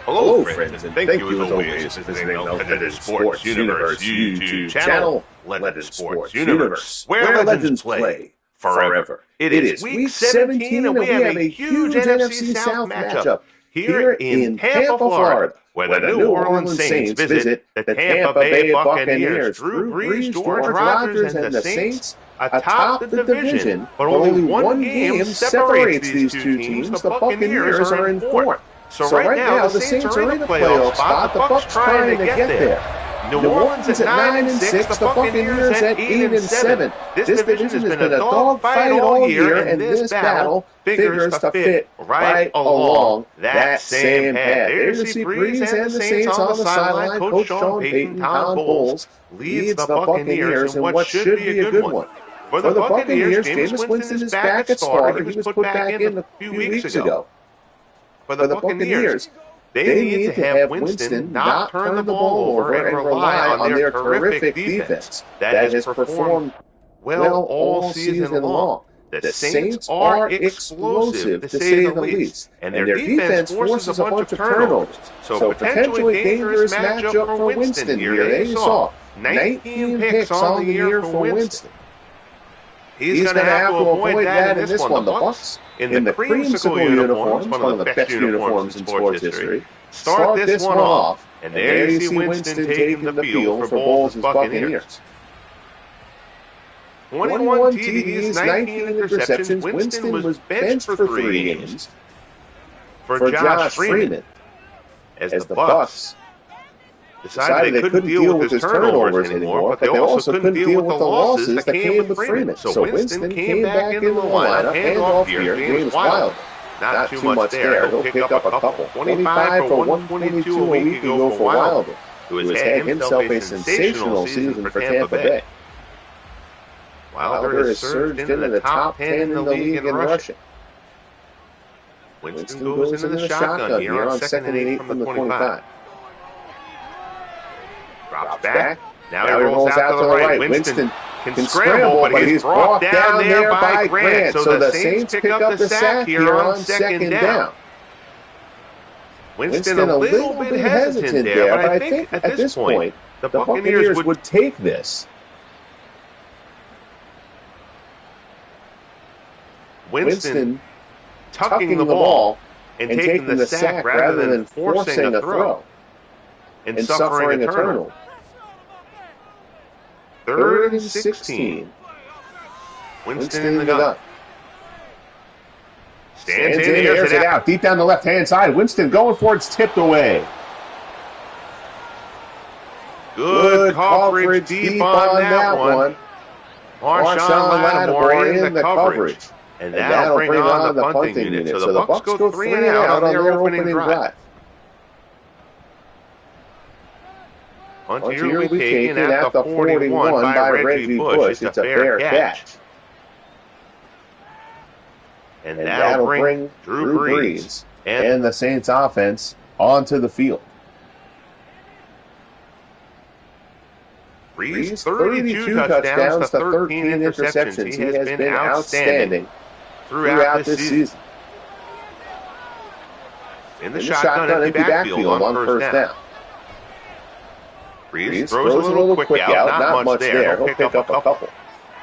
Hello, friends, and thank you as always for visiting the Legend Sports Universe YouTube channel, Legend Sports Universe, where legends play forever. It is Week 17, and we have a huge NFC South matchup here in Tampa, Florida, where the New Orleans Saints visit the Tampa Bay Buccaneers. Drew Brees, George Rodgers, and the Saints atop the division, but only one game separates these two teams. The Buccaneers are in fourth. So right now, the Saints are in the playoff spot. The Bucs trying to get there. New Orleans at 9-6, the Buccaneers at 8-7. This division has been a dogfight all year, and this battle figures to fit right along that same path. There you see Brees and the Saints on the sideline. Coach Sean Payton, Tom Bowles, leads the Buccaneers in what should be a good one. For the Buccaneers, Jameis Winston is back at starter. He was put back in a few weeks ago. For the Buccaneers, they need to have Winston not turn the ball over and rely on their terrific defense that has performed well all season long. The Saints are explosive, to say the least, and their defense forces a bunch of turnovers. So potentially dangerous matchup for Winston here. There you saw 19 picks on the year for Winston. He's going to have to avoid that in this one. The Bucs, in the creamsicle uniforms, one of the best uniforms in sports history, start this one off, and there you see Winston taking the field for Bowles' Buccaneers. 21 TDs, 19 interceptions. Winston was benched for 3 games for Josh Freeman, as the Bucs decided they couldn't deal with his turnovers anymore, but they also couldn't deal with the losses that came with Freeman. So Winston came back into the lineup, handoff here, James Wilder. Not too much there. He'll pick up a couple. 25 for 122 a week ago for Wilder, who has had himself a sensational season for Tampa Bay. Wilder has surged into the top 10 in the league in rushing. Winston goes into the shotgun here on 2nd and 8 from the 25. Drops back. Now he rolls out to the right. Winston can scramble, but he's brought down there by Grant. So the Saints pick up the sack here on 2nd down. Winston a little bit hesitant there, but I think at this point, the Buccaneers would take this. Winston tucking the ball and taking the sack rather than forcing a throw and suffering a turnover. 3rd and 16. Winston in the gun. Stands in, airs it out. Deep down the left-hand side. Winston going for it's tipped away. Good coverage deep on that one. Marshawn Lattimore in the coverage. And that'll bring on the punting unit. So the Bucs go 3 and out on their opening drive. Punt here will be taken at the 41 by Reggie Bush. It's a fair catch. And that'll bring Drew Brees and the Saints offense onto the field. Brees, 32 touchdowns to 13 interceptions. He has been outstanding throughout this season. In the shotgun empty backfield on 1st down. Brees throws a little quick out, not much there. He'll pick up a couple.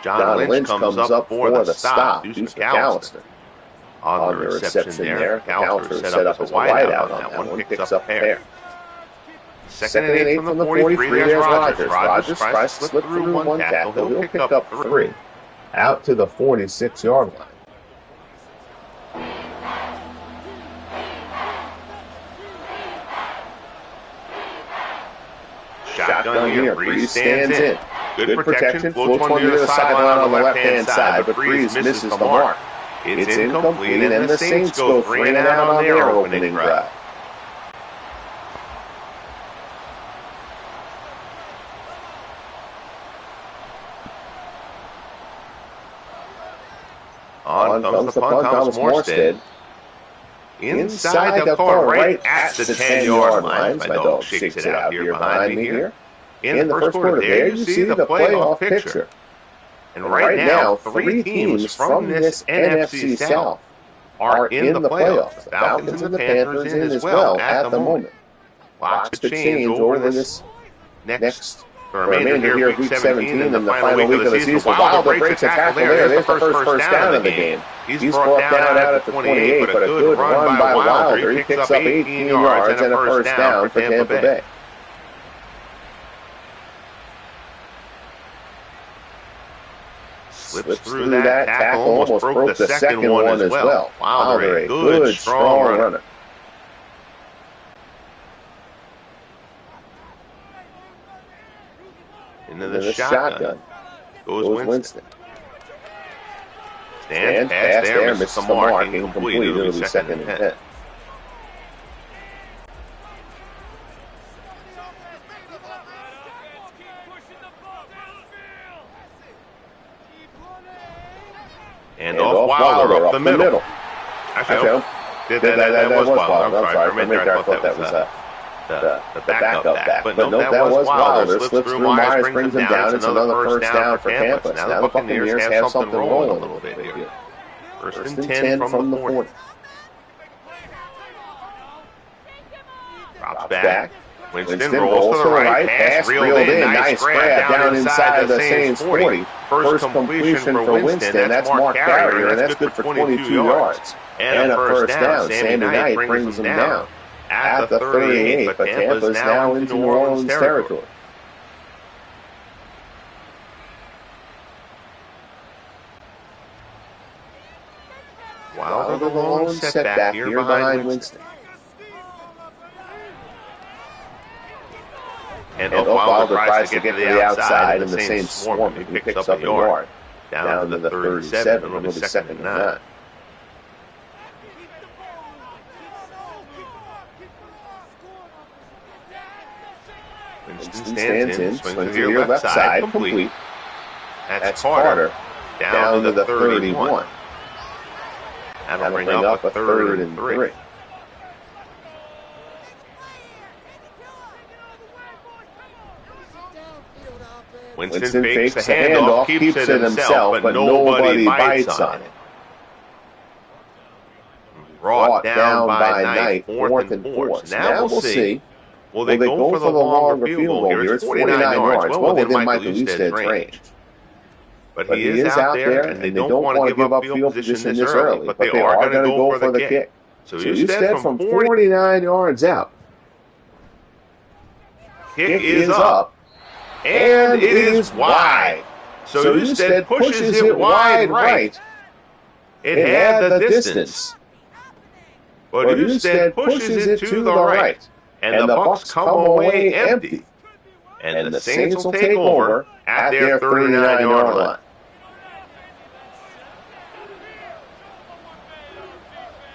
John Lynch comes up for the stop. Deuce McAllister on the reception there. McAllister set up as a wideout on that one. Picks up a pair. 2nd and 8 from the 43. There's Rodgers. Rodgers tries to slip through one tackle. He'll pick up 3 out to the 46-yard line. Shotgun here. Brees stands in. Good protection. Floats one near the sideline on the left-hand side, but Brees misses the mark. It's incomplete, and the Saints go 3 and out on their opening drive. On comes the punt. Thomas Morstead. Inside the car, right at the 10-yard line. My dog shakes it out here behind me here. In the first quarter, there you see the playoff picture. And right now, 3 teams from this NFC South are in the playoffs. The Falcons and the Panthers in as well at the moment. Lots could change over this next remainder here of Week 17 and the final week of the season. Wilder breaks a tackle there. There's the first down of the game. He's brought down out at the 28, but a good run by Wilder. He picks up 18 yards and a first down for Tampa Bay. Slips through that tackle, almost broke the second one as well. Wilder, a good, strong runner. Into the shotgun goes Winston. Stands pass there, misses the mark, incomplete. It'll be 2nd and 10. And off Wilder up the middle. Actually, that was Wilder. I'm sorry. I thought that was the backup back. But no, that was Wilder. Slips through Myers, brings him down. It's another first down for Tampa. Now the Buccaneers have something rolling a little bit here. First and 10 from the 40. Drops back. Winston rolls to the right. Pass reeled in. Nice grab down inside the Saints 40. First completion for Winston. That's Mark Carrier, and that's good for 22 yards. And a first down. Sandy Knight brings him down at the 38, but Tampa's now into New Orleans territory. Wilder the lone setback here behind Winston. And Wilder tries to get to the outside, and the Saints swarm him. He picks up a yard down to the 37. It'll be 2nd and 9. Winston stands in, swings to your left side, complete. That's Carter down to the 31. That'll bring up a 3rd and 3. Winston fakes the handoff, keeps it himself, but nobody bites on it. Brought down by Knight, 4th and 4. Now we'll see. Will they go for the longer field goal here? It's 49 yards, well within Michael Easted's range. But he is out there, and they don't want to give up field position this early. But they are going to go for the kick. So Easted from 49 yards out. Kick is up. And it is wide. So Easted pushes it wide right. It had the distance. But Easted pushes it to the right. And the Bucs come away empty. And the Saints will take over at their 39-yard line.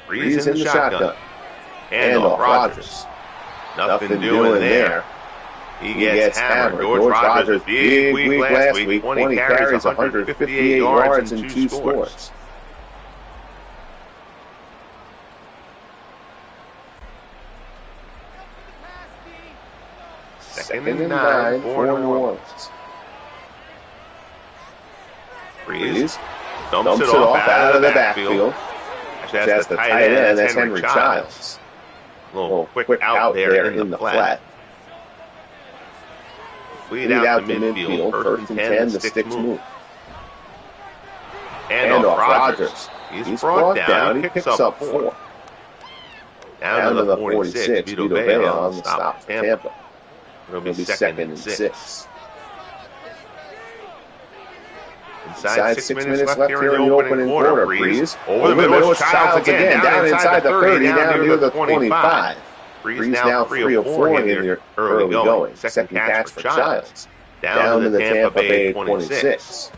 Brees in the shotgun. Handoff Rodgers. Nothing doing there. He gets hammered. George Rodgers, big week last week. 20 carries, 158 yards, and 2 scores. Second and 9 for New Orleans. Brees dumps it off out of the backfield. That's the tight end. That's Henry Childs. A little quick out there in the flat. Lead out to midfield, 1st and 10, the sticks move. Handoff Rodgers. He's brought down, he picks up 4. Down to the 46, Vito Vea on the stop for Tampa. It'll be 2nd and 6. Inside 6 minutes left here in the opening quarter. Brees over the middle, Childs again, down inside the 30, down near the 25. Brees now 3 of 4 in your early going. Second catch for Childs. Down to the Tampa Bay 26.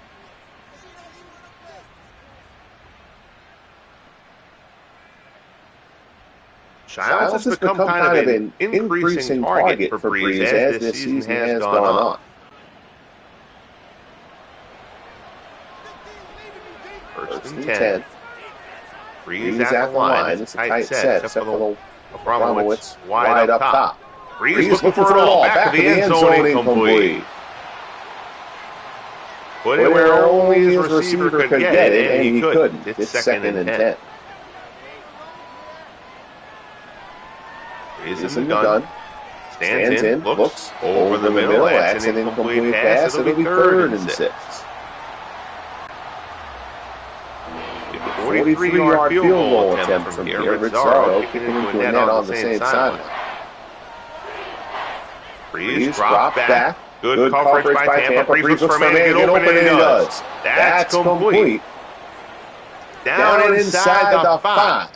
Childs has become kind of an increasing target for Brees as this season has gone on. First and 10. Brees at the line. It's a tight set, except for Abramowitz wide up top. Brees looking for it all. Back of the end zone, incomplete. Put it where only his receiver could get it, and he couldn't. It's 2nd and 10. Is in the gun. Stands in, looks over the middle. That's an incomplete pass. It'll be 3rd and 6. 43-yard field goal attempt from here. Rizzaro kicking into a net on the same sideline. Brees dropped back. Good coverage by Tampa. Brees looks for a man to get open, and he does. That's complete. Down inside the 5.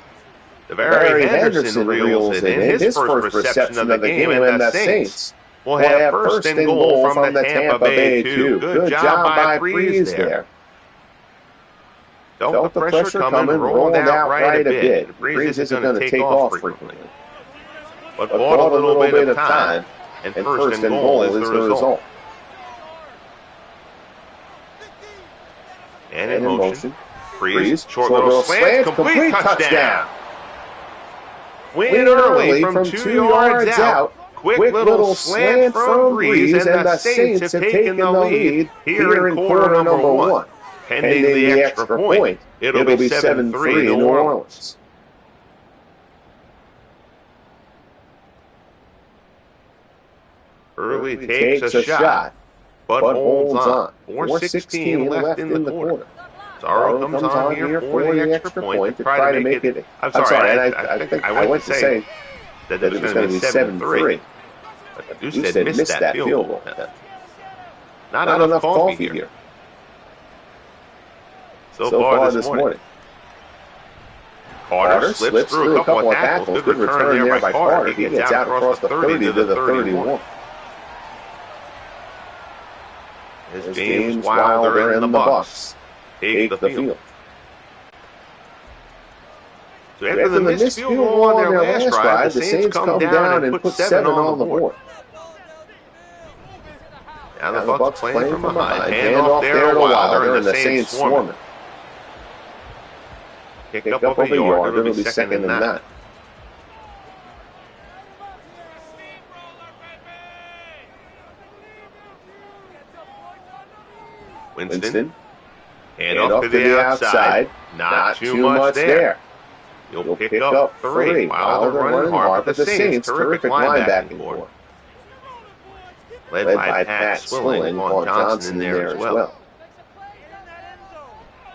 Barry Henderson reels it in. His first reception of the game, and the Saints will have first and goal from the Tampa Bay 2. Good job by Brees there. Felt the pressure coming, rolled out right a bit. Brees isn't going to take off frequently, but bought a little bit of time, and first and goal is the result. And in motion, Brees, short little slant, complete touchdown. Win early from 2 yards out. Quick little slant from Brees, and the Saints have taken the lead here in quarter number 1. Pending the extra point, it'll be 7-3 New Orleans. Early takes a shot, but holds on. 4:16 left in the quarter. Zaro comes on here for the extra point to try to make it. I'm sorry, I went to say that it was going to be 7-3. But you said missed that field goal. Not enough coffee here. So far this morning. Carter slips through a couple of tackles. Good return there by Carter. He gets out across the 30 to the 31. As James Wilder and the Bucs take the field. So after the missed field goal on their last drive, the Saints come down and put 7 on the board. Now the Bucs playing from behind. Hand off there to Wilder, and the Saints swarming. Kick up a yard, it'll be 2nd and 9. Winston, hand off to the outside, not too much there. You'll pick up 3. Wilder running hard, but the Saints, terrific linebacking board. Led by Pat Swilling, on Johnson in there as well.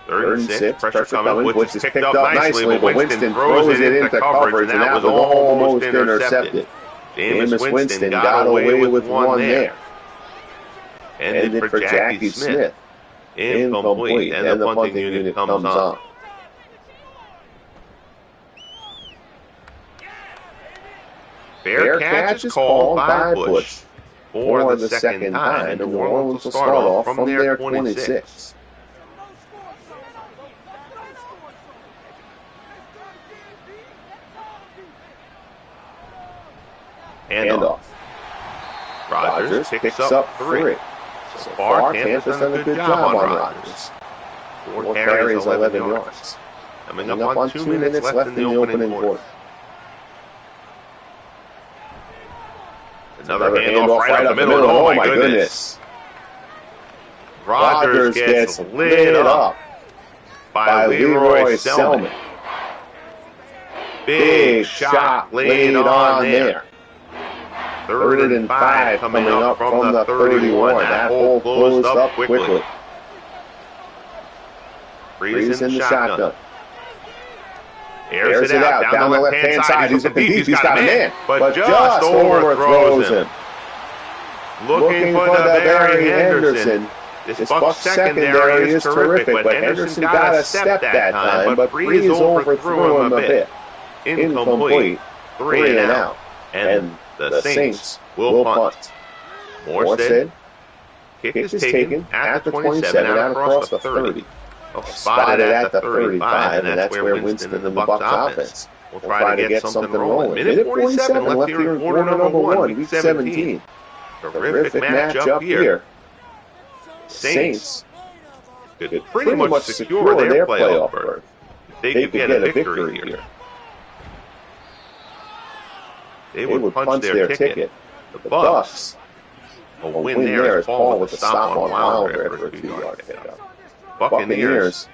3rd and 6, pressure coming, which is picked up nicely, but Winston throws it into coverage, and that was almost intercepted. Jameis Winston got away with one there. Ended for Jackie Smith. Incomplete, and the punting unit comes on. Fair catch is called by Bush for the 2nd time, and New Orleans will start off from their 26. Handoff. Rodgers picks up 3. So far, Tampa's done a good job on Rodgers. 4 carries, 11 yards. Coming up on 2 minutes left in the opening quarter. Another handoff right up the middle. Oh my goodness. Rodgers gets lit up by Lee Roy Selmon. Big shot laid on there. 3rd and 5 coming up from the 31. That hole closed up quickly. Brees in the shotgun. Airs it out down the left-hand side. He's looking deep. He's got a man, but just overthrows him. Looking for the Barry Henderson. This Bucs secondary is terrific, but Henderson got a step that time, but Brees overthrew him a bit. Incomplete. 3 and out. And the Saints will punt. Morstead. Kick is taken at the 27, out across the 30. Spotted at the 35, and that's where Winston and the Bucs offense will try to get something rolling. Minute 47 left here in quarter number 1, week 17. Terrific matchup here. Saints could pretty much secure their playoff berth. They could get a victory here. They would punch their ticket. The Bucs will win there as Paul with a stop on Wilder after a 2-yard pickup. Buccaneers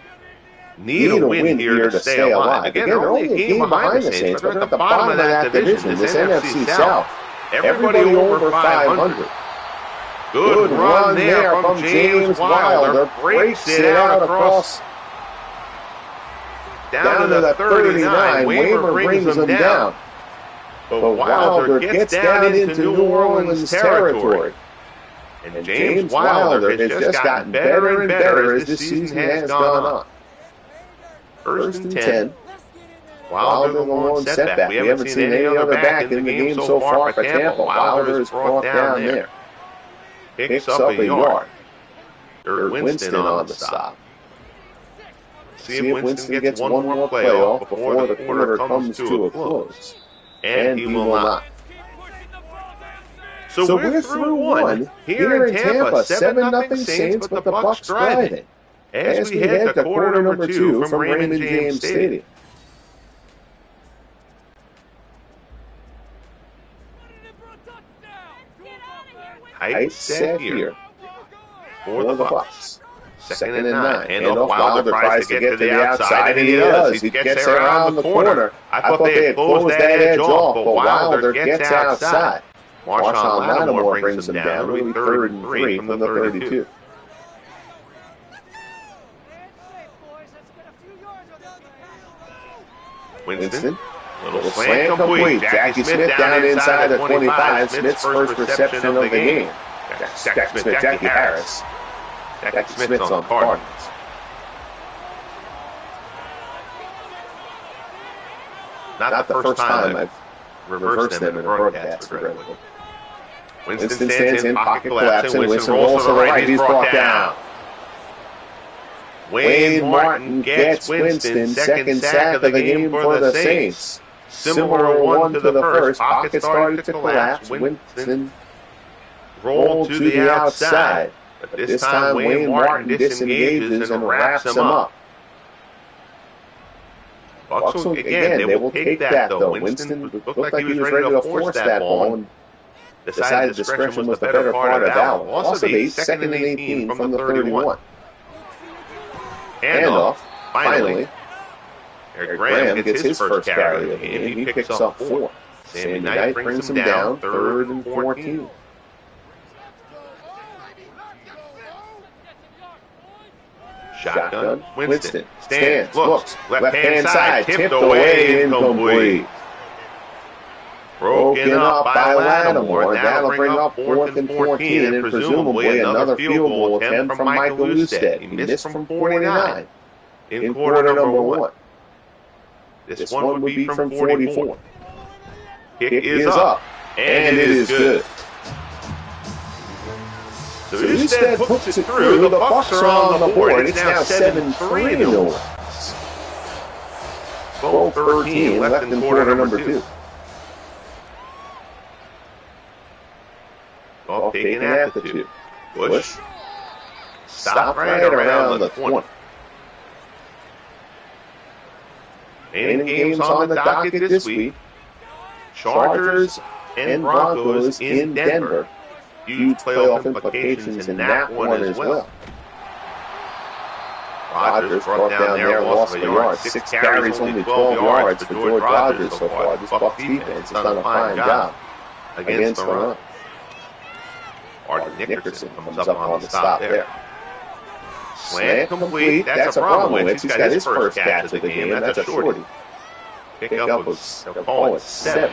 need a win here to stay alive. Again, they're only a game behind the Saints, but they're at the bottom of that division, this NFC South. Everybody over 500. Good run there from James Wilder. Breaks it out across down to the 39. Weaver brings them down. But Wilder gets down into New Orleans territory. And James Wilder has just gotten better and better as this season has gone on. First and 10. Wilder the lone setback. We haven't seen any other back in the game so far for Tampa. Wilder is brought down there. Picks up a yard. There's Winston on the stop. See if Winston gets one more play off before the quarter comes to a close. And he will not. So we're through one here in Tampa. 7-0 Saints, but the Bucs driving as we head to quarter number 2 from Raymond James Stadium. Height set here for the Bucs. Second and 9. And Wilder tries to get to the outside, and he does. He gets around the corner. I thought they had closed that edge off, but Wilder gets outside. Marshawn Lattimore brings him down. Really 3rd and 3 from the 32. Winston. Little slant complete. Jackie Smith down inside the 25. Smith's first reception of the game. Jackie Harris. Jackie Smith's on Cardinals. Not the first time I've reversed them in a broadcast, regrettably. Winston stands in, pocket collapsing. Winston rolls to the right. He's brought down. Wayne Martin gets Winston, second sack of the game for the Saints. Similar one to the first. Pocket started to collapse. Winston rolled to the outside. But this time Wayne Martin disengages and wraps him up. Bucs, again, they will take that, though. Winston looked like he was ready to force that ball and decided discretion was the better part of that one. Loss of 8, second and 18 from the 31. Handoff, finally. Eric Graham gets his first carry of the game. He picks up 4. Sammy Knight brings him down, 3rd and 14. Shotgun, Winston stands, looks, left-hand side, tipped away, incomplete. Broken up by Lattimore. That'll bring up 4th and 14, and presumably another field goal attempt from Michael Newstead. He missed from 49 in quarter number 1. This one would be from 44. Kick is up, and it is good. So Newstead puts it through. The Bucs are on the board. It's now 7-3 in New Orleans. 12-13 left in quarter number 2. Ball taken at the 2. Bush. Stop right around the 20. Remaining games on the docket this week. Chargers and Broncos in Denver. Huge playoff implications in that one as well. Rodgers brought down there, lost of a yard. 6 carries, only 12 yards for George Rodgers so far. This Bucs defense has done a fine job against the run. Artie Nickerson comes up on the stop there. Slant complete. That's a problem with. He's got his first catch of the game. That's a shorty. Pick up was, they'll call it 7.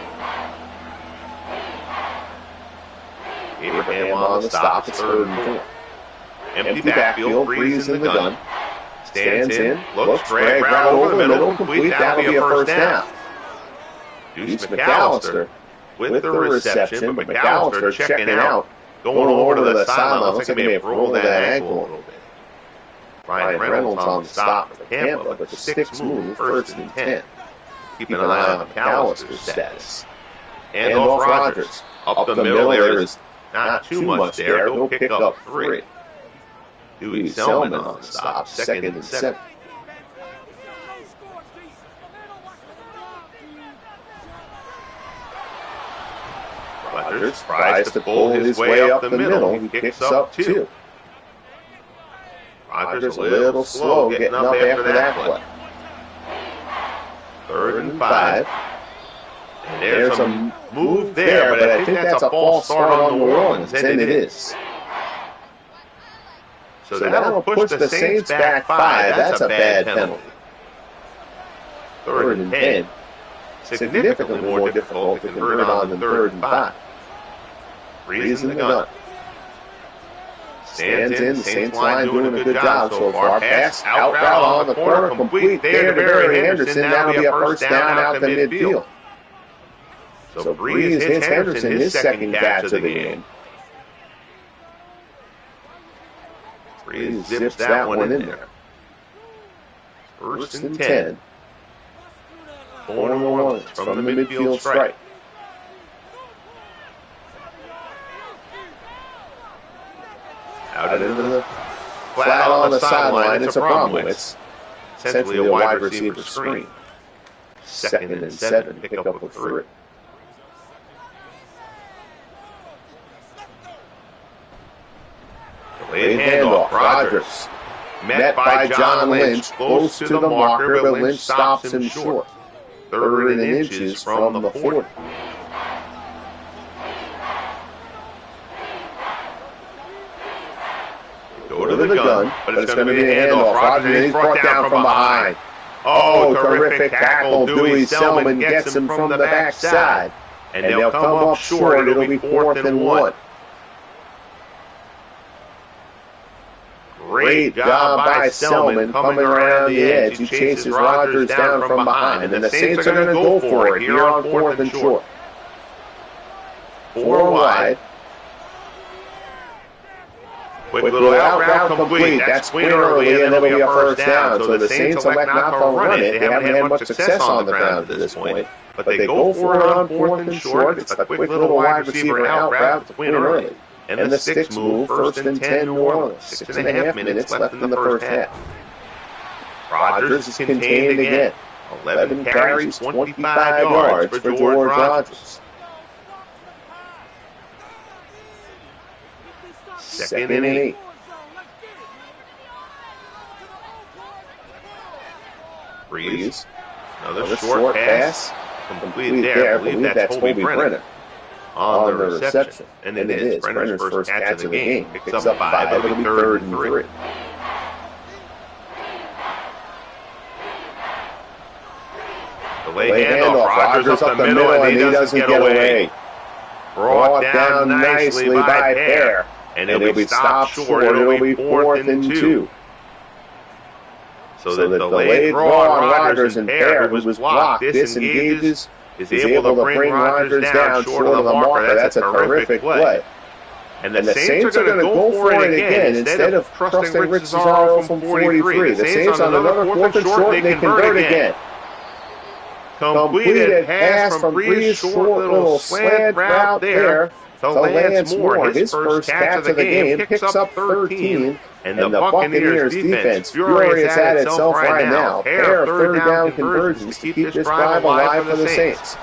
Abraham on the stop. It's 3rd and 4. Empty backfield. Brees in the gun. Stands in. Looks. Drag route over the middle. Complete. That'll be a first down. Deuce McAllister with the reception. But McAllister checking out. Going over to the sideline. Looks like he may have rolled that ankle a little bit. Ryan Reynolds on the stop for Tampa, but the sticks move 1st and 10. Keep an eye on McAllister's status. And off Rodgers. Up the middle, there is not too much there. He'll pick up 3. Lee Roy Selmon on the stop, 2nd and 7. Rodgers tries to pull his way up the middle. He picks up 2. Rodgers a little slow getting up after that play. 3rd and 5. And there's a move there, but I think that's a false start on New Orleans, and it is. So that'll push the Saints back 5. That's a bad penalty. 3rd and 10. Significantly more difficult to convert on than 3rd and 5. Brees in the gun. Stands in, the Saints line doing a good job so far. Pass, out route on the corner, complete there to Barry Henderson. That'll be a first down out the midfield. So Brees hits Henderson his second catch of the game. Brees zips that one in there. 1st and 10. 4 New Orleans from the midfield strike. Out into the flat on the sideline, it's a Bromwich. Essentially a wide receiver screen. 2nd and 7, pick up with 3. Delayed handoff, Rodgers. Met by John Lynch, close to the marker, but Lynch stops him short. 3rd and inches from the 40. Go to the gun, but it's going to be a handoff. Rodgers, he's brought down from behind. Oh, terrific tackle. Lee Selmon gets him from the backside. And they'll come up short. It'll be 4th and 1. Great job by Selmon coming around the edge. He chases Rodgers down from behind. And the Saints are going to go for it here on 4th and short. 4 wide. Quick little out route complete. That's clean early, and that'll be a first down. So the Saints elect not to run it. They haven't had much success on the ground at this point. But they go for it on 4th and short. It's a quick little wide receiver out route to win early. And the sticks move 1st and 10 New Orleans. 6.5 minutes left in the first half. Rodgers is contained again. 11 carries, 25 yards for George Rodgers. 2nd and 8. Brees. Another short pass. Complete there. I believe that's Toby Brenner on the reception. And it is Brenner's first catch of the game. Picks up 5. It'll be 3rd and 3. Delayed handoff. Rodgers up the middle, and he doesn't get away. Brought down nicely by Pear. And it'll be stopped short. It'll be 4th and 2. So the delayed throw on Rodgers and Pear, who was blocked, disengages, is able to bring Rodgers down short of the marker. That's a terrific play. And the Saints are going to go for it again instead of trusting Rich Cesaro from 43. The Saints on another 4th and short, and they convert again. Completed pass from Brees, short little slant route there. So Lance Moore, his first catch of the game, picks up 13, and the Buccaneers defense furious at itself right now. Pair of 3rd down conversions to keep this drive alive for the Saints.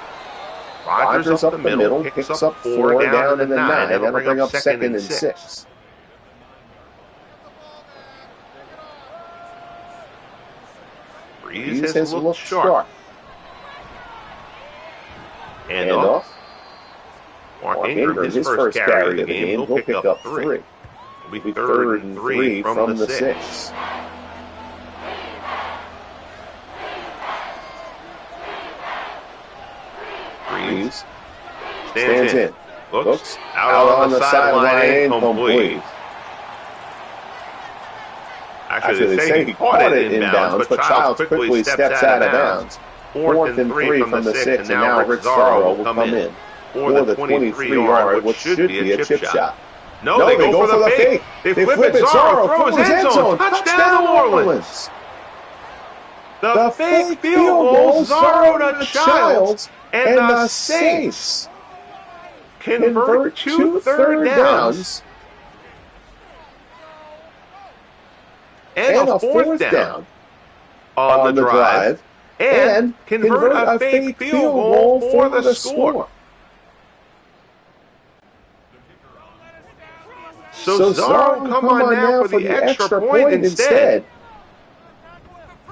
Rodgers up the middle, picks up 4 down in the 9. That'll bring up 2nd and 6. Brees has looked sharp. Handoff. Mark Ingram, his first carry of the game, he'll pick up 3. It'll be 3rd and 3 from the 6. Brees stands in. Looks out on the sideline, incomplete. Actually, they say he caught it inbounds, but Childs quickly steps out of bounds. 4th and 3 from the 6, and now Rich Cesaro will come in for the 23-yard, which should be a chip shot. No, they go for the fake. They flip it. Cesaro throws end zone. Touchdown, New Orleans. The fake field goal, Cesaro to Childs, and the Saints convert 2 third downs and a 4th down on the drive, and convert a fake field goal for the score. So Zarn come on now for the extra point instead.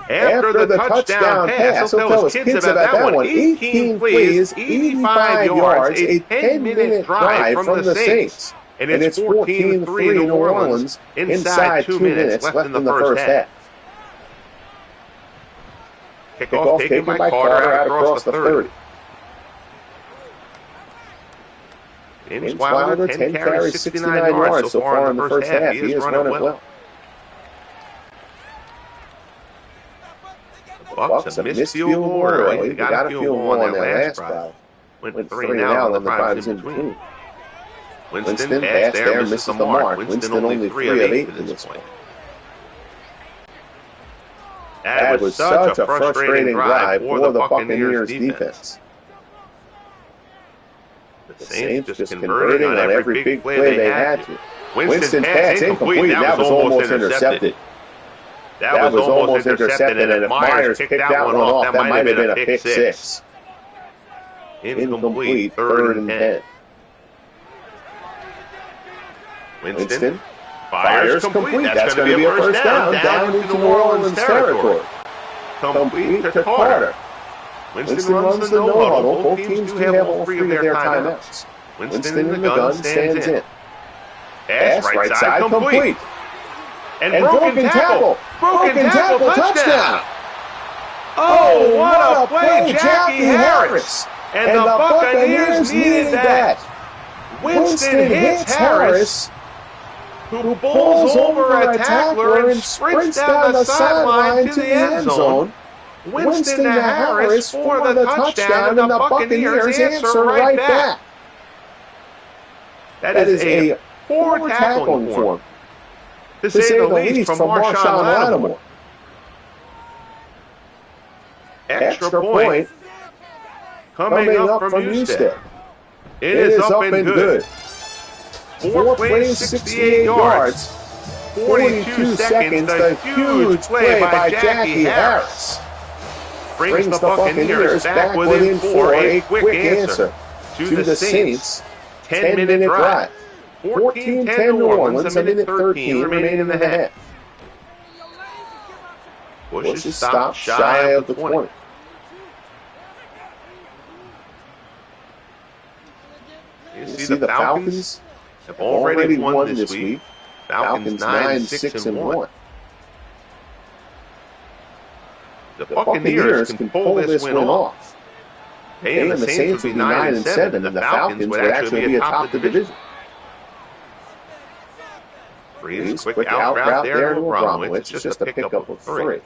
After the touchdown pass, he'll tell his kids about that one. 18 plays, 85 yards, a 10-minute drive from the Saints. And it's 14-3 New Orleans inside 2 minutes left in the first half. Kickoff taken by Carter out across the 30. James Wilder, 10 carries, 69 yards so far in the first half. He is running well. Bucs a missed field goal early. They got a field goal on that last drive. Went 3 and out on the drives in between. Winston passed there, misses the mark. Winston only 3 of 8 in this one. That was such a frustrating drive for the Buccaneers defense. The Saints just converting on every big play they had to. Winston's pass incomplete, and that was almost intercepted. That was almost intercepted, and if Myers kicked that one off, that might have been a pick 6. Incomplete, 3rd and 10. Winston fires complete. That's going to be a first down into New Orleans territory. Complete to Carter. Winston runs the no-huddle. Both teams do have all 3 of their timeouts. Winston in the gun stands in. Pass right side complete. And broken tackle. Broken tackle, touchdown. Oh, what a play, Jackie Harris. And the Buccaneers needed that. Winston hits Harris, who bowls over a tackler and sprints down the sideline to the end zone. Winston to Harris for the touchdown, and the Buccaneers answer right back. That is a poor tackling form, to say the least, from Marshawn Lattimore. Extra point coming up from Newstead. It is up and good. 4 plays, 68 yards, 42 seconds. A huge play by Jackie Harris brings the Buccaneers back within 4. A quick answer to the Saints' 10-minute drive. 14-10 New Orleans, a minute 13 remaining in the half. Bush is stopped shy of the 20. You see the Falcons have already won this week. Falcons 9-6-1. The Buccaneers can pull this win off. They and the Saints would be 9-7, and the Falcons would actually be atop the division. Brees, quick out route there to Bromwich. It's just a pickup of 3.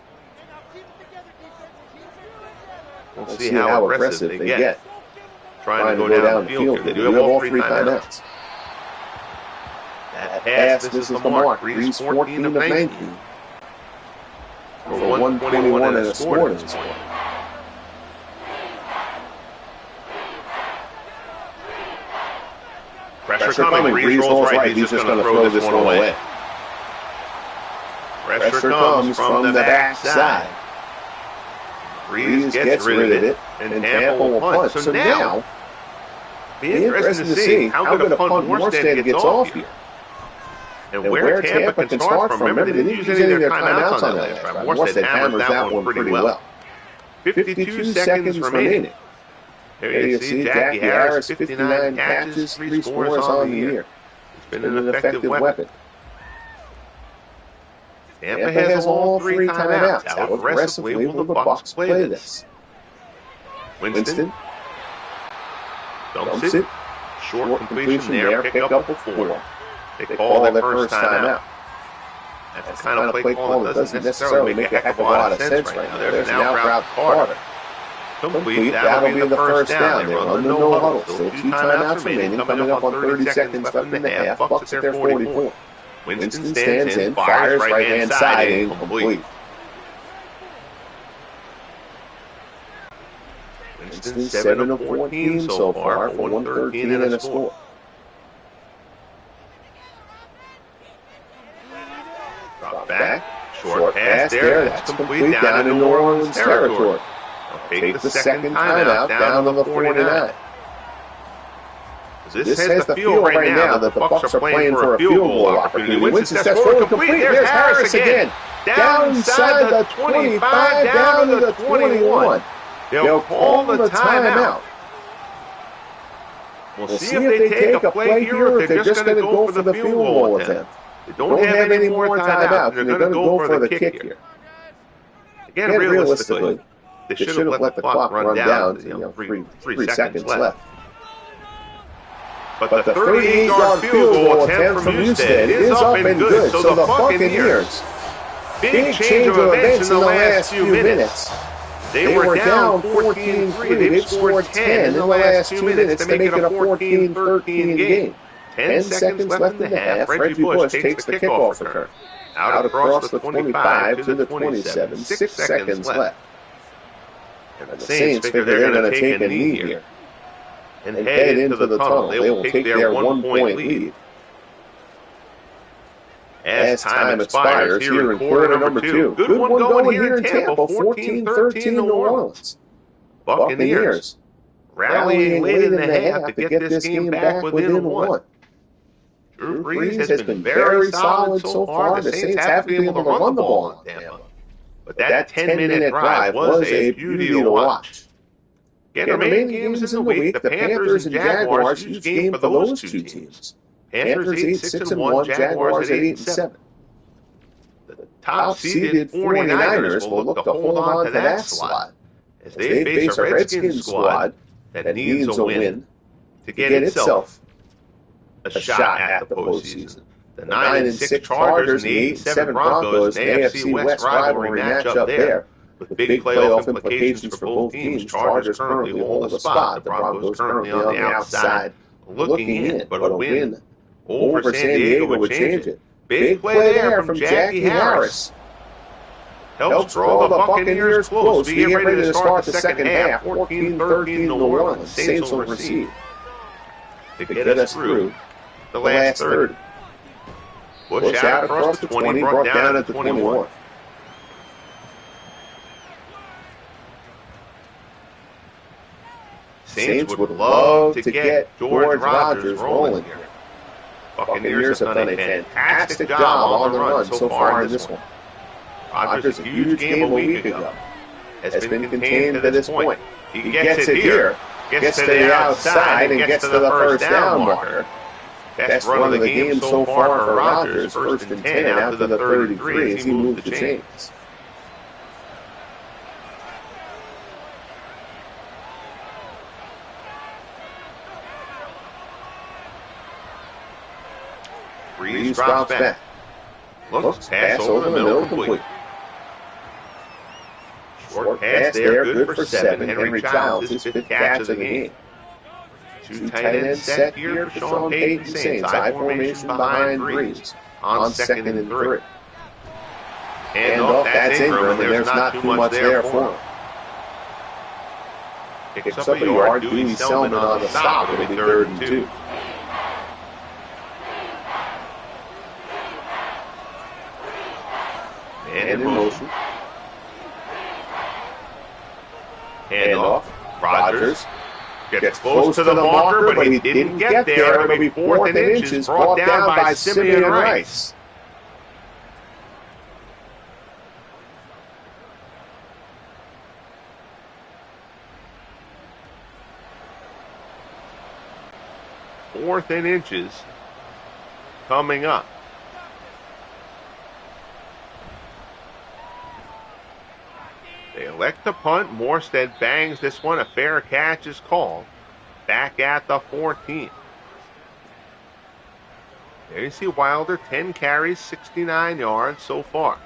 We'll see how aggressive they get. Trying to go down the field. They do have all 3 timeouts. That pass, this is the mark. Brees 14 of 19. For 121 and a score in this one. Pressure coming. Brees rolls right. He's just going to throw this one away. Pressure comes from the backside. Brees gets rid of it, and Tampa will punt. So now, be interesting to see how good a punt Morstead gets off here. And where Tampa can start from. Remember, they didn't use any of their timeouts on that last drive. Morstead hammers that one pretty well. 52 seconds remaining. There you see Jackie Harris, 59 catches, 3 scores on the year. It's been an effective weapon. Tampa has all 3 timeouts. How aggressively will the Bucs play this? Winston dumps it. Short completion there, pick up a 4. They call their first timeout. That's the kind of play call that doesn't necessarily make a heck of a lot of sense right now. There's an out route Carter. Complete, that'll be the first down. They run the no-huddle. Still 2 timeouts remaining, coming up on 30 seconds left in the half. Bucs at their 44. Winston stands in, fires right-hand side, incomplete. Winston 7 of 14 so far, 113 and a score. Drop back, short pass there, that's complete down in New Orleans territory. Take the second timeout down to the 49. This has the feel right now that the Bucs are playing for a field goal opportunity. Winston steps forward, complete. There's Harris again. Downside the 25, down to the 21. They'll call the timeout. We'll see if they take a play here or if they're just going to go for the field goal attempt. They don't have any more timeouts. They're going to go for the kick here. Again, realistically, they should have let the clock run down to 3 seconds left. But the 38-yard field goal attempt from Newstead is up and good. So the Buccaneers, big change of events in the last few minutes. They were down 14-3. They've scored 10 in the last 2 minutes to make it a 14-13 game. 10 seconds left in the half. Reggie Bush takes the kickoff return. Out across the 25 to the 27. 6 seconds left. And the Saints figure they're going to take a knee here and head into the tunnel. They will take their 1-point lead. As time expires here in quarter number 2. Good one going here in Tampa, 14-13 New Orleans. Buccaneers rallying late in the half to get this game back within 1. Drew Brees has been very solid so far. The Saints have been able to run the ball on Tampa. But that 10-minute drive was a beauty to watch. Again, the remaining games in the week, the Panthers and Jaguars, huge game for those two teams. Panthers 8-6-1, Jaguars at 8-7. The top-seeded 49ers will look to hold on to that slot as they face a Redskins squad that needs a win to get itself a shot at the postseason. The 9-6 Chargers and the 8-7 Broncos, an AFC West rivalry matchup there. With big playoff implications for both teams, Chargers currently hold a spot. The Broncos currently on the outside looking in, but a win over San Diego would change it. Big play there from Jackie Harris. Helps draw the Buccaneers close. We get ready to start the second half. 14-13 New Orleans. Saints will receive to get us through the last 30. Bush out across the 20, brought down at the 21. Saints would love to get George Rogers rolling here. Buccaneers have done a fantastic job on the run so far in this one. Rogers, a huge game a week ago, has been contained to this point. He gets it here, gets to the outside, and gets to the first down marker. Best run of the game so far for Rogers, first and 10 out to the 33 as he moved the chains. Brees drops back. Looks, pass over the middle, complete. Short pass there, good for 7. Henry Childs, his 5th catch of the game. 2 tight ends set here for Sean Payton Saints. High formation behind Brees on 2nd and 3. Hand off, that's Ingram, and there's not too much there for him. Picks up a yard, Lee Roy Selmon on the stop. It'll be 3rd and 2. Man in motion. Hand off. Rogers gets close to the marker, but he didn't get there. It'll be 4th and inches, brought down by Simeon and Rice. Fourth and inches coming up. They elect to punt. Morstead bangs this one. A fair catch is called. Back at the 14. There you see Wilder, 10 carries, 69 yards so far.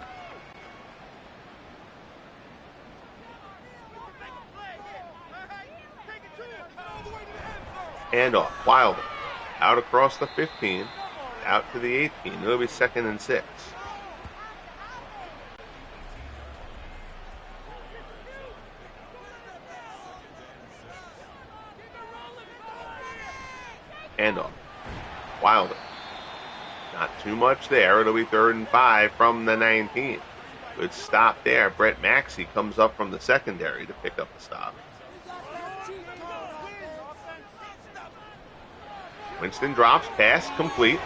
Handoff. Wilder. Out across the 15. Out to the 18. It'll be 2nd and 6. Handoff. Wilder. Not too much there. It'll be 3rd and 5 from the 19. Good stop there. Brett Maxey comes up from the secondary to pick up the stop. Winston drops, pass complete.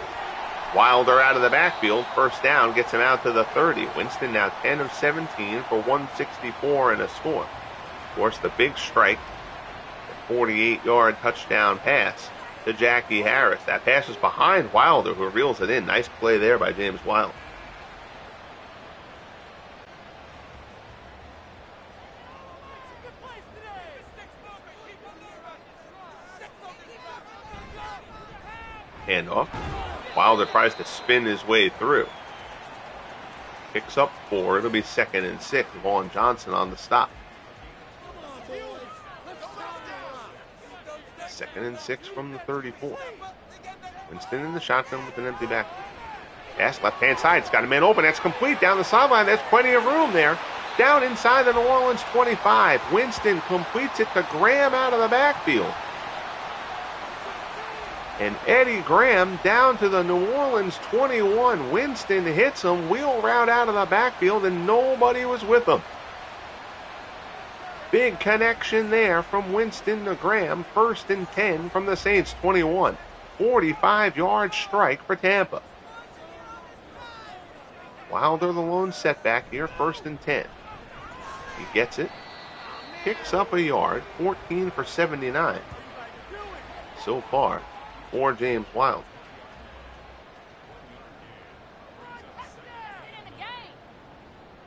Wilder out of the backfield, first down, gets him out to the 30. Winston now 10 of 17 for 164 and a score. Of course, the big strike, the 48-yard touchdown pass to Jackie Harris. That pass was behind Wilder, who reels it in. Nice play there by James Wilder. Handoff. Wilder tries to spin his way through. Picks up 4. It'll be 2nd and 6. Vaughn Johnson on the stop. 2nd and 6 from the 34. Winston in the shotgun with an empty back. Pass left-hand side. It's got a man open. That's complete. Down the sideline. There's plenty of room there. Down inside the New Orleans 25. Winston completes it to Graham out of the backfield. And Eddie Graham down to the New Orleans 21. Winston hits him, wheel route out of the backfield, and nobody was with him. Big connection there from Winston to Graham. 1st and 10 from the Saints 21. 45-yard strike for Tampa. Wilder the lone setback here. 1st and 10. He gets it. Picks up a yard. 14 for 79. So far for James Wilder.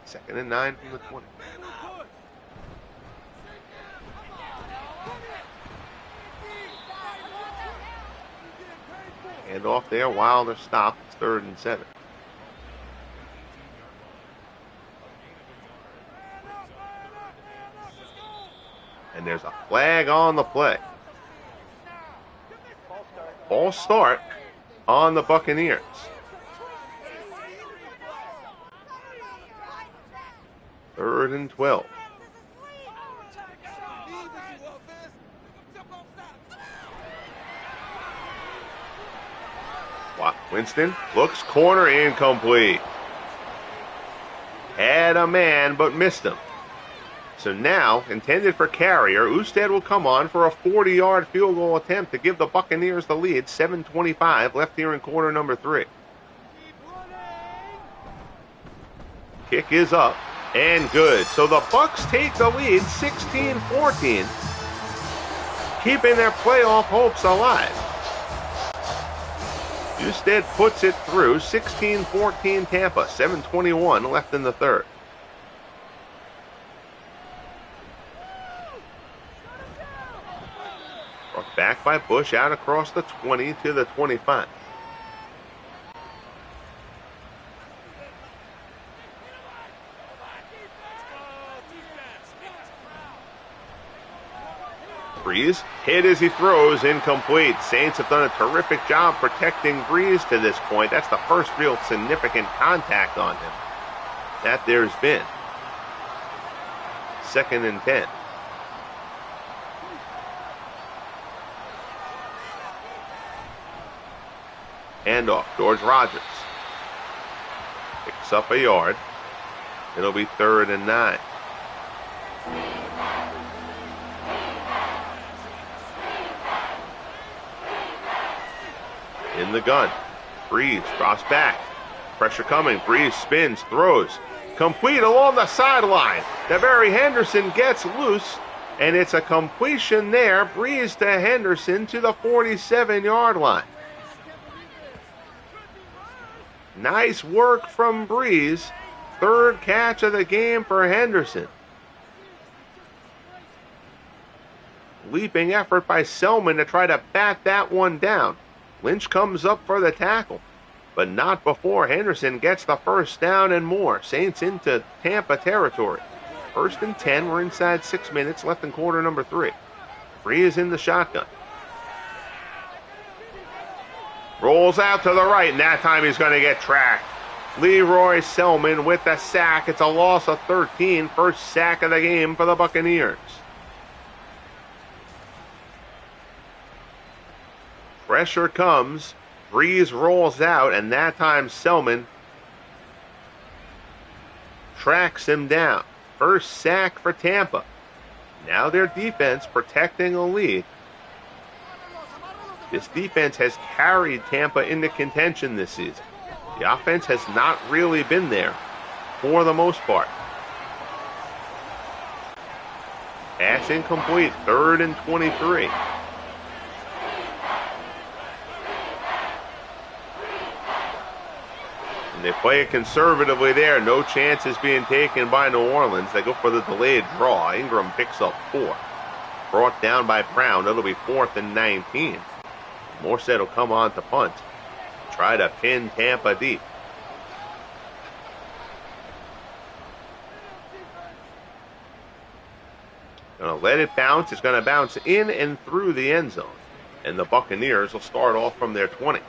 Second and 9 from the 20. Hand off there. Wilder stopped. It's 3rd and 7. And there's a flag on the play. False start on the Buccaneers. Third and 12. Winston looks, corner, incomplete. Had a man, but missed him. So now, intended for Carrier, Usted will come on for a 40-yard field goal attempt to give the Buccaneers the lead. 7:25 left here in quarter number 3. Kick is up and good. So the Bucs take the lead 16-14, keeping their playoff hopes alive. Usted puts it through. 16-14 Tampa. 7:21 left in the 3rd. Back by Bush out across the 20 to the 25. Brees hit as he throws, incomplete. Saints have done a terrific job protecting Brees to this point. That's the first real significant contact on him that there's been. 2nd and 10. Handoff, George Rogers. Picks up a yard. It'll be 3rd and 9. In the gun. Brees drops back. Pressure coming. Brees spins, throws. Complete along the sideline. DeBerry Henderson gets loose, and it's a completion there. Brees to Henderson to the 47-yard line. Nice work from Brees. 3rd catch of the game for Henderson. Leaping effort by Selmon to try to bat that one down. Lynch comes up for the tackle, but not before Henderson gets the first down and more. Saints into Tampa territory. 1st and 10. We're inside 6 minutes left in quarter number 3. Brees in the shotgun. Rolls out to the right, and that time he's going to get tracked. Lee Roy Selmon with the sack. It's a loss of 13. First sack of the game for the Buccaneers. Pressure comes. Brees rolls out, and that time Selmon tracks him down. First sack for Tampa. Now their defense protecting a lead. This defense has carried Tampa into contention this season. The offense has not really been there for the most part. Pass incomplete, 3rd and 23. And they play it conservatively there. No chances being taken by New Orleans. They go for the delayed draw. Ingram picks up 4. Brought down by Brown. It'll be 4th and 19. Morset will come on to punt. Try to pin Tampa deep. Going to let it bounce. It's going to bounce in and through the end zone. And the Buccaneers will start off from their 20.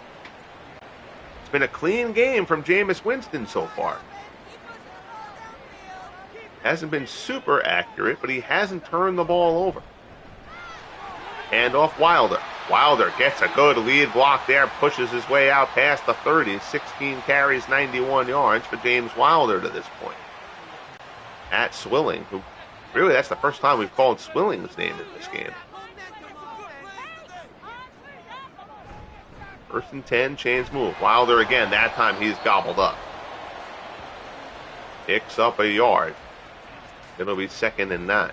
It's been a clean game from Jameis Winston so far. Hasn't been super accurate, but he hasn't turned the ball over. Hand off Wilder. Wilder gets a good lead block there, pushes his way out past the 30. 16 carries, 91 yards for James Wilder to this point. Pat Swilling, who really that's the first time we've called Swilling's name in this game. 1st and 10, chains move. Wilder again, that time he's gobbled up. Picks up a yard. It'll be 2nd and 9.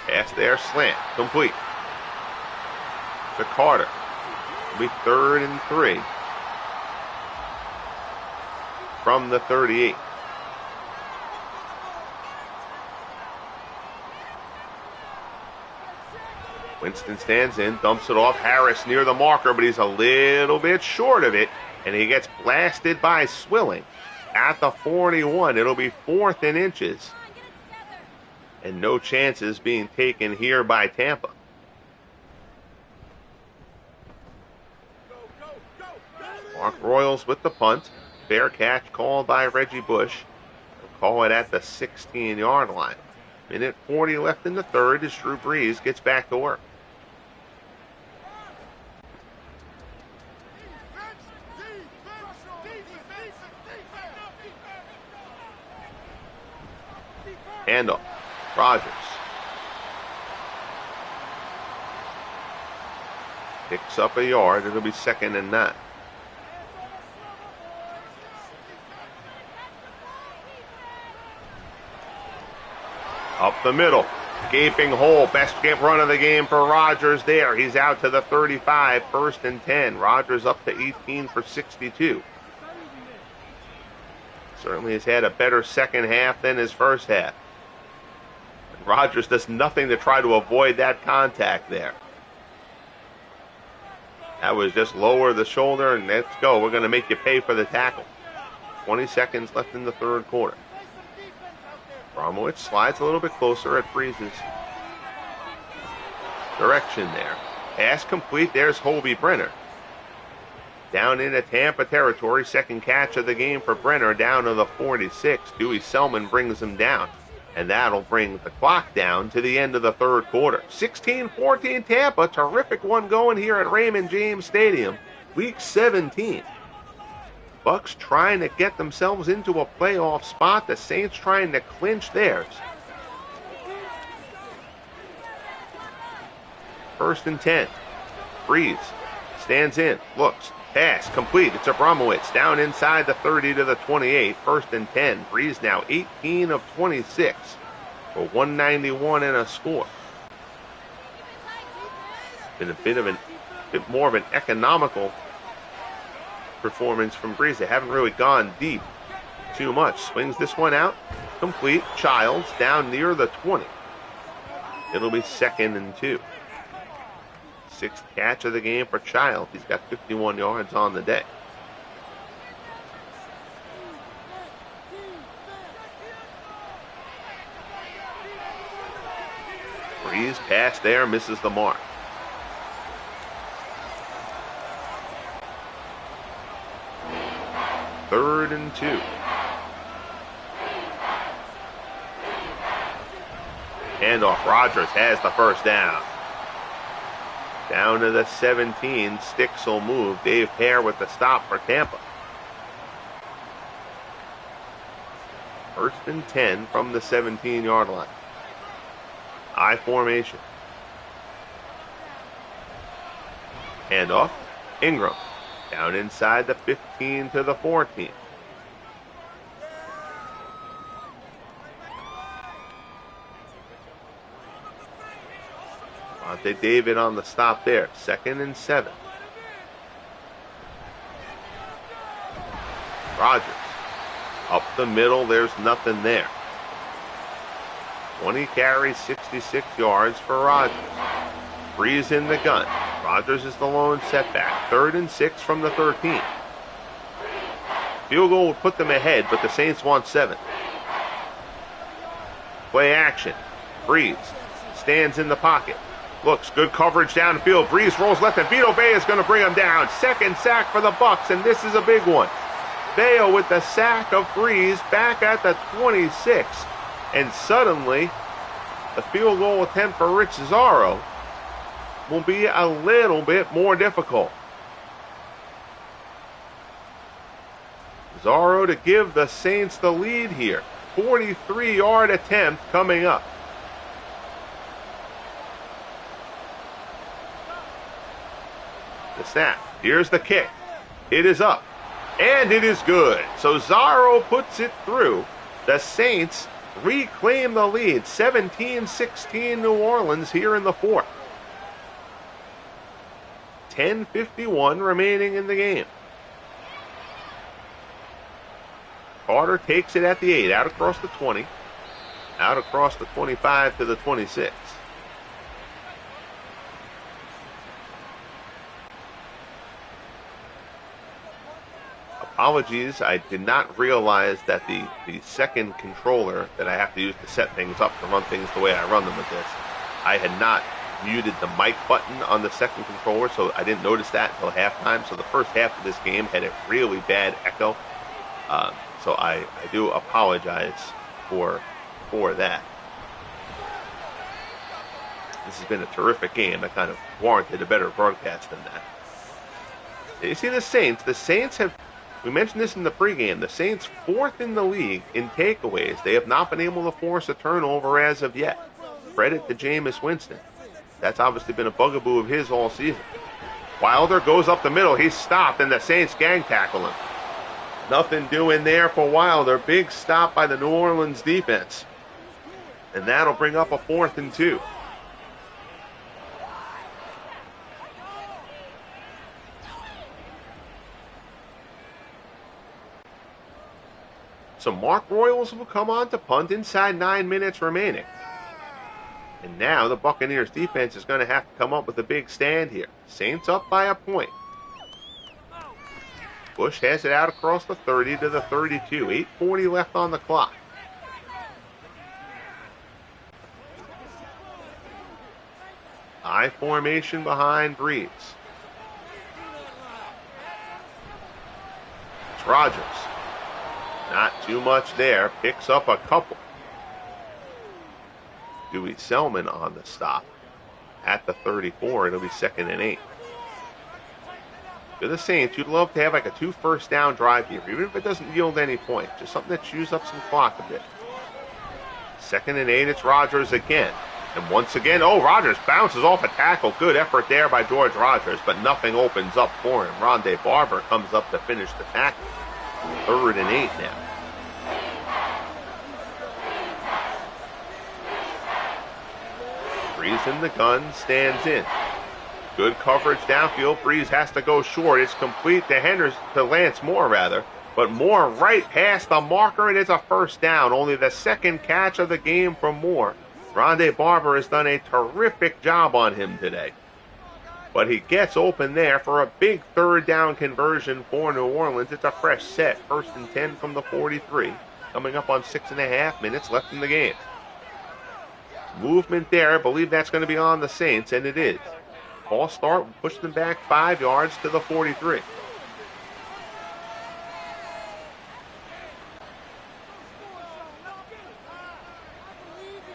Pass there, slant, complete. To Carter. It'll be 3rd and 3. From the 38. Winston stands in, dumps it off. Harris near the marker, but he's a little bit short of it. And he gets blasted by Swilling at the 41. It'll be 4th and inches. And no chances being taken here by Tampa. Mark Royals with the punt. Fair catch called by Reggie Bush. They'll call it at the 16-yard line. Minute 40 left in the 3rd as Drew Brees gets back to work. Handoff. Rodgers. Picks up a yard. It'll be 2nd and 9. Up the middle. Gaping hole. Best run of the game for Rodgers there. He's out to the 35. 1st and 10. Rodgers up to 18 for 62. Certainly has had a better second half than his first half. Rodgers does nothing to try to avoid that contact there. That was just lower the shoulder and let's go. We're going to make you pay for the tackle. 20 seconds left in the 3rd quarter. Bromowitz slides a little bit closer at Brees' direction there. Pass complete. There's Hobie Brenner. Down into Tampa territory. 2nd catch of the game for Brenner down to the 46. Dewey Selmon brings him down. And that'll bring the clock down to the end of the 3rd quarter. 16-14 Tampa. Terrific one going here at Raymond James Stadium. Week 17. Bucs trying to get themselves into a playoff spot. The Saints trying to clinch theirs. 1st and 10. Brees stands in, looks, pass, complete. It's Abramowitz down inside the 30 to the 28. 1st and 10. Brees now 18 of 26 for 191 and a score. Been a bit more of an economical performance from Brees. They haven't really gone deep too much. Swings this one out, complete. Childs down near the 20. It'll be 2nd and 2. 6th catch of the game for Childs. He's got 51 yards on the day. Brees pass there, misses the mark. Third and 2. Handoff. Rodgers has the first down. Down to the 17. Sticks will move. Dave Pear with the stop for Tampa. First and 10 from the 17-yard line. I formation. Handoff. Ingram. Down inside the 15 to the 14. Monte David on the stop there. 2nd and 7. Rodgers. Up the middle, there's nothing there. 20 carries, 66 yards for Rodgers. Brees in the gun. Rodgers is the lone setback. 3rd and 6 from the 13. Field goal would put them ahead, but the Saints want 7. Play action. Brees stands in the pocket. Looks, good coverage downfield. Brees rolls left, and Vito Vea is going to bring him down. 2nd sack for the Bucs, and this is a big one. Vea with the sack of Brees back at the 26. And suddenly, the field goal attempt for Rich Zaro will be a little bit more difficult. Zaro to give the Saints the lead here. 43-yard attempt coming up. The snap. Here's the kick. It is up. And it is good. So Zaro puts it through. The Saints reclaim the lead. 17-16 New Orleans here in the 4th. 10:51 remaining in the game. Carter takes it at the 8. Out across the 20. Out across the 25 to the 26. Apologies, I did not realize that the second controller that I have to use to set things up, to run things the way I run them with this, I had not muted the mic button on the second controller, so I didn't notice that until halftime. So the first half of this game had a really bad echo. So I do apologize for that. This has been a terrific game. I kind of warranted a better broadcast than that. You see the Saints. The Saints have, we mentioned this in the pregame, the Saints 4th in the league in takeaways. They have not been able to force a turnover as of yet. Credit to Jameis Winston. That's obviously been a bugaboo of his all season. Wilder goes up the middle. He's stopped, and the Saints gang tackle him. Nothing doing there for Wilder. Big stop by the New Orleans defense. And that'll bring up a 4th and 2. So Mark Royals will come on to punt inside 9 minutes remaining. And now the Buccaneers defense is going to have to come up with a big stand here. Saints up by a point. Bush has it out across the 30 to the 32. 8:40 left on the clock. I formation behind Brees. It's Rodgers. Not too much there. Picks up a couple. Lee Roy Selmon on the stop. At the 34, it'll be 2nd and 8. For the Saints, you'd love to have like a 2 first-down drive here, even if it doesn't yield any points. Just something that chews up some clock a bit. 2nd and 8, it's Rodgers again. And once again, Rodgers bounces off a tackle. Good effort there by George Rodgers, but nothing opens up for him. Rondé Barber comes up to finish the tackle. 3rd and 8 now. Brees in the gun, stands in. Good coverage downfield. Brees has to go short. It's complete to Lance Moore, but Moore right past the marker, and it's a first down. Only the second catch of the game from Moore. Rondé Barber has done a terrific job on him today. But he gets open there for a big 3rd down conversion for New Orleans. It's a fresh set. 1st and 10 from the 43. Coming up on 6.5 minutes left in the game. Movement there. I believe that's going to be on the Saints, and it is. False start, push them back 5 yards to the 43.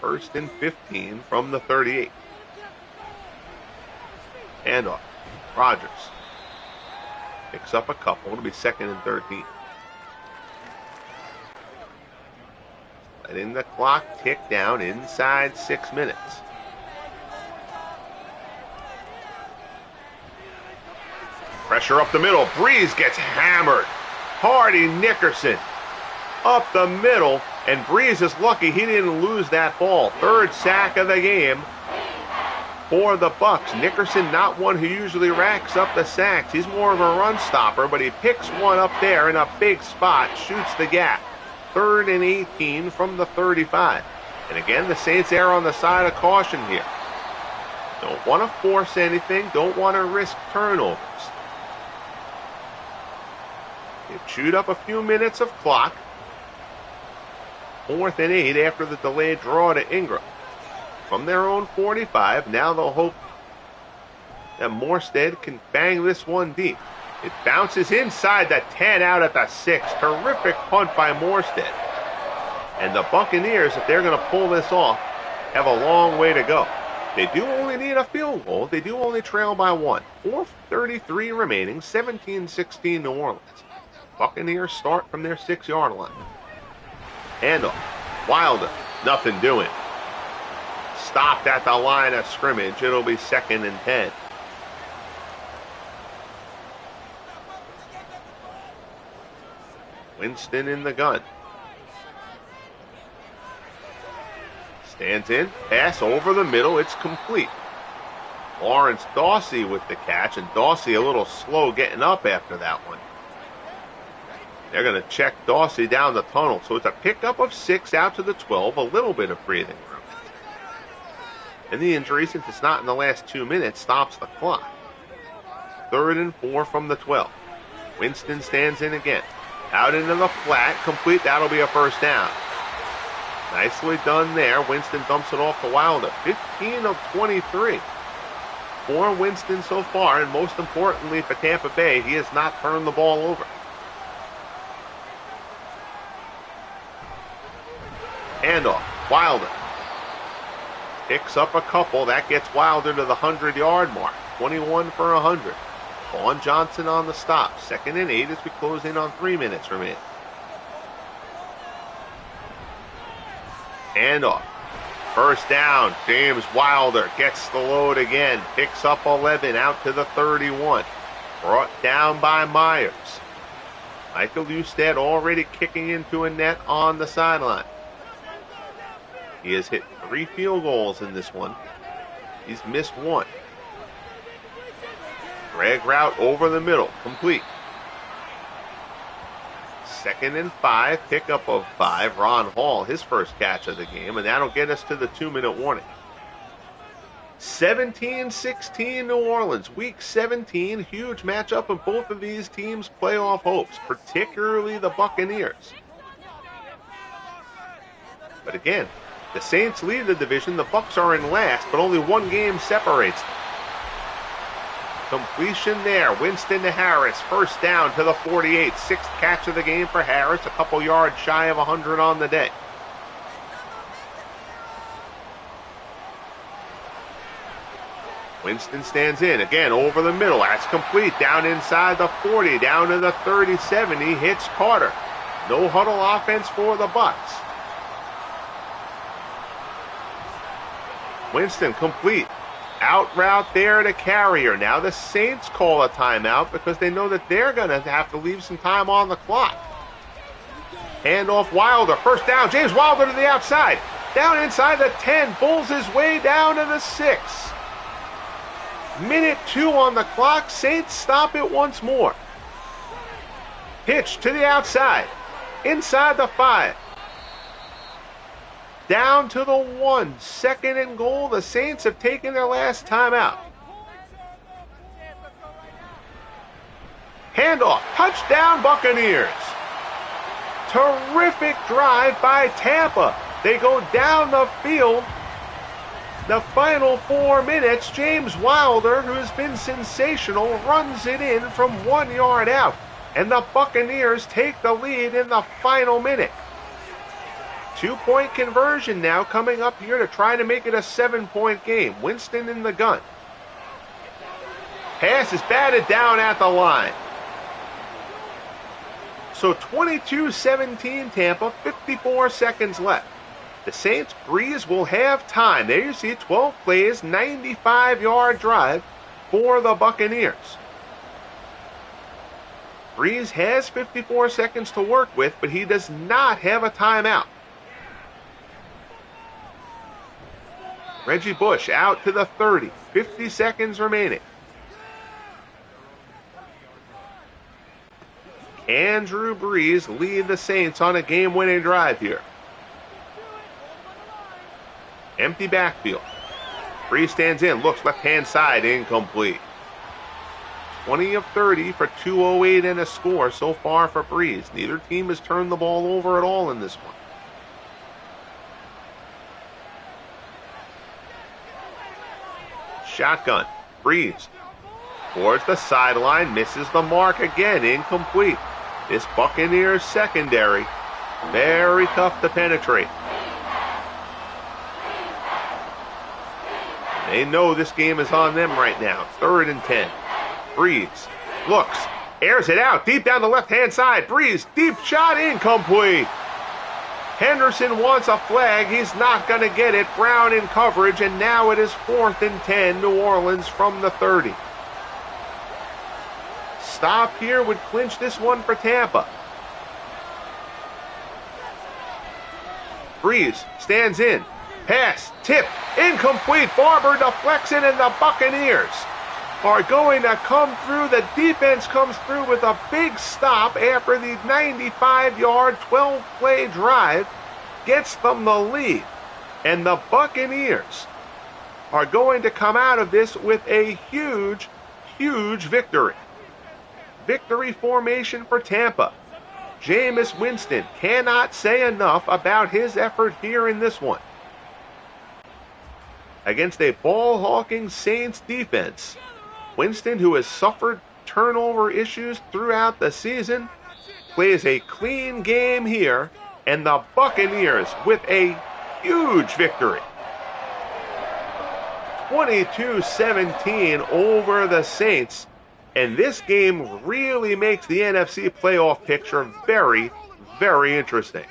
First and 15 from the 38. Handoff. Rodgers. Picks up a couple. It'll be 2nd and 13. letting the clock tick down inside 6 minutes. Pressure up the middle. Brees gets hammered. Hardy Nickerson up the middle, and Brees is lucky he didn't lose that ball. Third sack of the game for the Bucs. Nickerson, not one who usually racks up the sacks. He's more of a run stopper, but he picks one up there in a big spot, shoots the gap. 3rd and 18 from the 35. And again, the Saints err on the side of caution here. Don't want to force anything. Don't want to risk turnovers. They've chewed up a few minutes of clock. 4th and 8 after the delayed draw to Ingram. From their own 45, now they'll hope that Morstead can bang this one deep. It bounces inside the 10, out at the 6. Terrific punt by Morstead. And the Buccaneers, if they're going to pull this off, have a long way to go. They do only need a field goal. They do only trail by 1. 4:33 remaining, 17-16 New Orleans. Buccaneers start from their 6-yard line. Handoff. Wilder. Nothing doing. Stopped at the line of scrimmage. It'll be 2nd and 10. Winston in the gun. Stands in. Pass over the middle. It's complete. Lawrence Dawsey with the catch, and Dawsey a little slow getting up after that one. They're going to check Dawsey down the tunnel. So it's a pickup of 6 out to the 12. A little bit of breathing room. And the injury, since it's not in the last 2 minutes, stops the clock. 3rd and 4 from the 12. Winston stands in again. Out into the flat. Complete. That'll be a first down. Nicely done there. Winston dumps it off to Wilder. 15 of 23. For Winston so far. And most importantly for Tampa Bay, he has not turned the ball over. Handoff. Wilder picks up a couple. That gets Wilder to the 100-yard mark. 21 for 100. Vaughn Johnson on the stop. 2nd and 8 as we close in on 3 minutes remaining. Handoff. First down. James Wilder gets the load again. Picks up 11 out to the 31. Brought down by Myers. Michael Husted already kicking into a net on the sideline. He has hit 3 field goals in this one. He's missed 1. Drag route over the middle. Complete. 2nd and 5. Pickup of 5. Ron Hall, his first catch of the game. And that'll get us to the 2-minute warning. 17-16 New Orleans. Week 17. Huge matchup of both of these teams' playoff hopes. Particularly the Buccaneers. But again, the Saints lead the division. The Bucs are in last, but only 1 game separates them. Completion there. Winston to Harris. First down to the 48. 6th catch of the game for Harris. A couple yards shy of 100 on the day. Winston stands in. Again, over the middle. That's complete. Down inside the 40. Down to the 37. He hits Carter. No huddle offense for the Bucs. Winston complete. Out route there to Carrier. Now the Saints call a timeout because they know that they're going to have to leave some time on the clock. Handoff Wilder. First down. James Wilder to the outside. Down inside the 10. Pulls his way down to the 6. Minute 2 on the clock. Saints stop it once more. Pitch to the outside. Inside the 5. Down to the 1. 2nd and goal. The Saints have taken their last timeout. Handoff. Touchdown Buccaneers. Terrific drive by Tampa. They go down the field. The final 4 minutes, James Wilder, who has been sensational, runs it in from 1 yard out. And the Buccaneers take the lead in the final minute. 2-point conversion now coming up here to try to make it a 7-point game. Winston in the gun. Pass is batted down at the line. So 22-17 Tampa, 54 seconds left. The Saints, Brees will have time. There you see 12 plays, 95-yard drive for the Buccaneers. Brees has 54 seconds to work with, but he does not have a timeout. Reggie Bush out to the 30. 50 seconds remaining. Can Drew Brees lead the Saints on a game-winning drive here? Empty backfield. Brees stands in, looks left-hand side, incomplete. 20 of 30 for 208 and a score so far for Brees. Neither team has turned the ball over at all in this one. Shotgun. Brees towards the sideline, misses the mark again, incomplete. This Buccaneers secondary, very tough to penetrate. They know this game is on them right now. 3rd and 10. Brees looks, airs it out deep down the left-hand side. Brees, deep shot, incomplete. Henderson wants a flag. He's not going to get it. Brown in coverage, and now it is 4th and 10, New Orleans from the 30. Stop here would clinch this one for Tampa. Brees stands in. Pass, tip, incomplete. Barber deflects it, and the Buccaneers are going to come through. The defense comes through with a big stop after the 95-yard, 12-play drive gets them the lead. And the Buccaneers are going to come out of this with a huge, huge victory. Victory formation for Tampa. Jameis Winston cannot say enough about his effort here in this one. Against a ball-hawking Saints defense, Winston, who has suffered turnover issues throughout the season, plays a clean game here, and the Buccaneers with a huge victory. 22-17 over the Saints, and this game really makes the NFC playoff picture very, very interesting.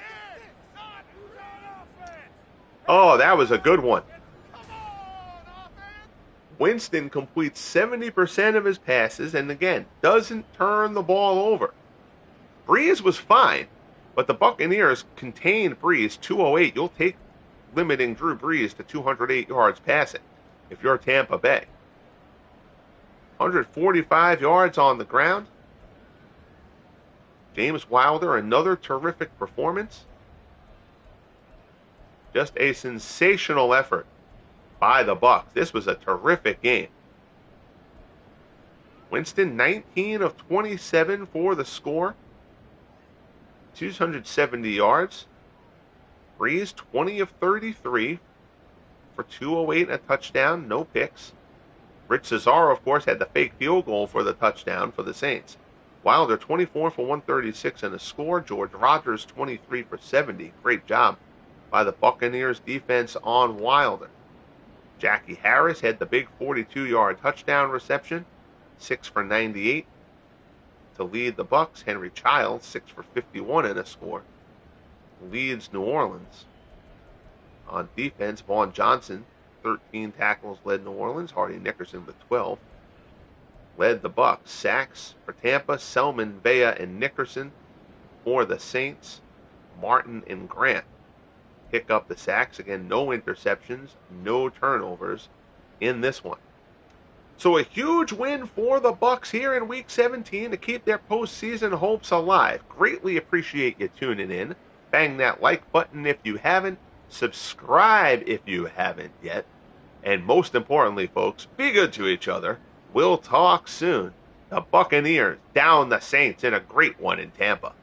Oh, that was a good one. Winston completes 70% of his passes and, again, doesn't turn the ball over. Brees was fine, but the Buccaneers contained Brees. 208. You'll take limiting Drew Brees to 208 yards passing if you're Tampa Bay. 145 yards on the ground. James Wilder, another terrific performance. Just a sensational effort by the Bucs. This was a terrific game. Winston, 19 of 27 for the score. 270 yards. Brees, 20 of 33 for 208 and a touchdown, no picks. Rich Cesaro, of course, had the fake field goal for the touchdown for the Saints. Wilder, 24 for 136 and a score. George Rogers, 23 for 70. Great job by the Buccaneers defense on Wilder. Jackie Harris had the big 42-yard touchdown reception, 6 for 98 to lead the Bucs. Henry Childs, 6 for 51 and a score, leads New Orleans. On defense, Vaughn Johnson, 13 tackles, led New Orleans. Hardy Nickerson with 12 led the Bucs. Sacks for Tampa, Selmon, Vea, and Nickerson. For the Saints, Martin and Grant pick up the sacks. Again, no interceptions, no turnovers in this one. So a huge win for the Bucs here in Week 17 to keep their postseason hopes alive. Greatly appreciate you tuning in. Bang that like button if you haven't. Subscribe if you haven't yet. And most importantly, folks, be good to each other. We'll talk soon. The Buccaneers down the Saints in a great one in Tampa.